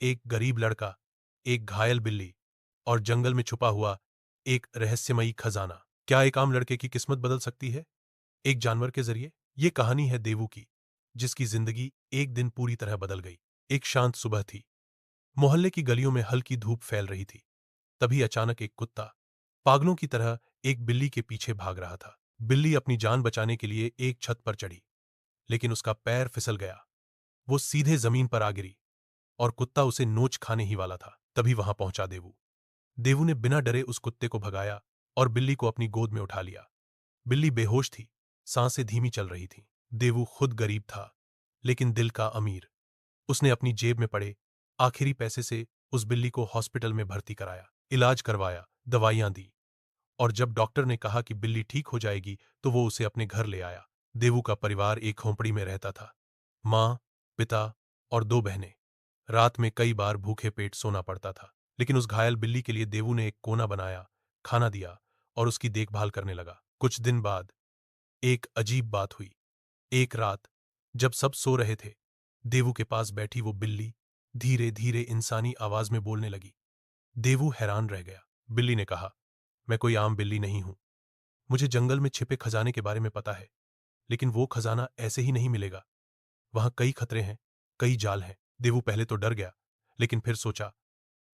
एक गरीब लड़का, एक घायल बिल्ली और जंगल में छुपा हुआ एक रहस्यमयी खजाना। क्या एक आम लड़के की किस्मत बदल सकती है एक जानवर के जरिए? ये कहानी है देवू की, जिसकी जिंदगी एक दिन पूरी तरह बदल गई। एक शांत सुबह थी। मोहल्ले की गलियों में हल्की धूप फैल रही थी। तभी अचानक एक कुत्ता पागलों की तरह एक बिल्ली के पीछे भाग रहा था। बिल्ली अपनी जान बचाने के लिए एक छत पर चढ़ी, लेकिन उसका पैर फिसल गया। वो सीधे जमीन पर आ गिरी और कुत्ता उसे नोच खाने ही वाला था। तभी वहां पहुंचा देवू। देवू ने बिना डरे उस कुत्ते को भगाया और बिल्ली को अपनी गोद में उठा लिया। बिल्ली बेहोश थी, सांसें धीमी चल रही थीं। देवू खुद गरीब था, लेकिन दिल का अमीर। उसने अपनी जेब में पड़े आखिरी पैसे से उस बिल्ली को हॉस्पिटल में भर्ती कराया, इलाज करवाया, दवाइयां दी, और जब डॉक्टर ने कहा कि बिल्ली ठीक हो जाएगी तो वो उसे अपने घर ले आया। देवू का परिवार एक झोंपड़ी में रहता था। माँ, पिता और दो बहनें। रात में कई बार भूखे पेट सोना पड़ता था, लेकिन उस घायल बिल्ली के लिए देवू ने एक कोना बनाया, खाना दिया और उसकी देखभाल करने लगा। कुछ दिन बाद एक अजीब बात हुई। एक रात जब सब सो रहे थे, देवू के पास बैठी वो बिल्ली धीरे धीरे इंसानी आवाज में बोलने लगी। देवू हैरान रह गया। बिल्ली ने कहा, मैं कोई आम बिल्ली नहीं हूं। मुझे जंगल में छिपे खजाने के बारे में पता है, लेकिन वो खजाना ऐसे ही नहीं मिलेगा। वहां कई खतरे हैं, कई जाल हैं। देवू पहले तो डर गया, लेकिन फिर सोचा,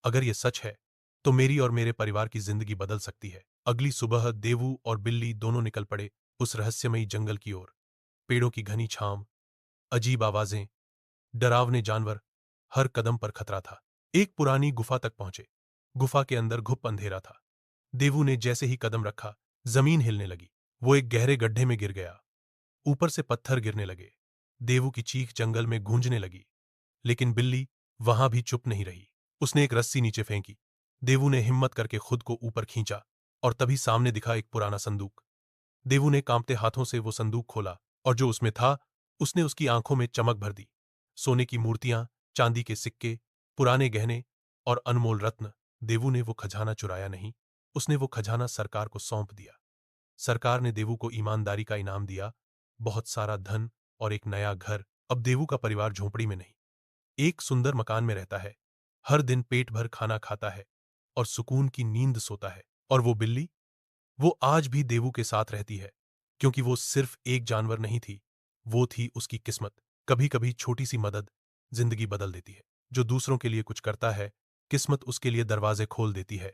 अगर ये सच है तो मेरी और मेरे परिवार की जिंदगी बदल सकती है। अगली सुबह देवू और बिल्ली दोनों निकल पड़े उस रहस्यमयी जंगल की ओर। पेड़ों की घनी छांव, अजीब आवाजें, डरावने जानवर, हर कदम पर खतरा था। एक पुरानी गुफा तक पहुंचे। गुफा के अंदर घुप अंधेरा था। देवू ने जैसे ही कदम रखा, जमीन हिलने लगी। वो एक गहरे गड्ढे में गिर गया। ऊपर से पत्थर गिरने लगे। देवू की चीख जंगल में गूंजने लगी, लेकिन बिल्ली वहां भी चुप नहीं रही। उसने एक रस्सी नीचे फेंकी। देवू ने हिम्मत करके खुद को ऊपर खींचा, और तभी सामने दिखा एक पुराना संदूक। देवू ने कांपते हाथों से वो संदूक खोला, और जो उसमें था उसने उसकी आंखों में चमक भर दी। सोने की मूर्तियां, चांदी के सिक्के, पुराने गहने और अनमोल रत्न। देवू ने वो खजाना चुराया नहीं, उसने वो खजाना सरकार को सौंप दिया। सरकार ने देवू को ईमानदारी का इनाम दिया, बहुत सारा धन और एक नया घर। अब देवू का परिवार झोंपड़ी में नहीं, एक सुंदर मकान में रहता है। हर दिन पेट भर खाना खाता है और सुकून की नींद सोता है। और वो बिल्ली, वो आज भी देवू के साथ रहती है, क्योंकि वो सिर्फ एक जानवर नहीं थी, वो थी उसकी किस्मत। कभी कभी छोटी सी मदद जिंदगी बदल देती है। जो दूसरों के लिए कुछ करता है, किस्मत उसके लिए दरवाजे खोल देती है।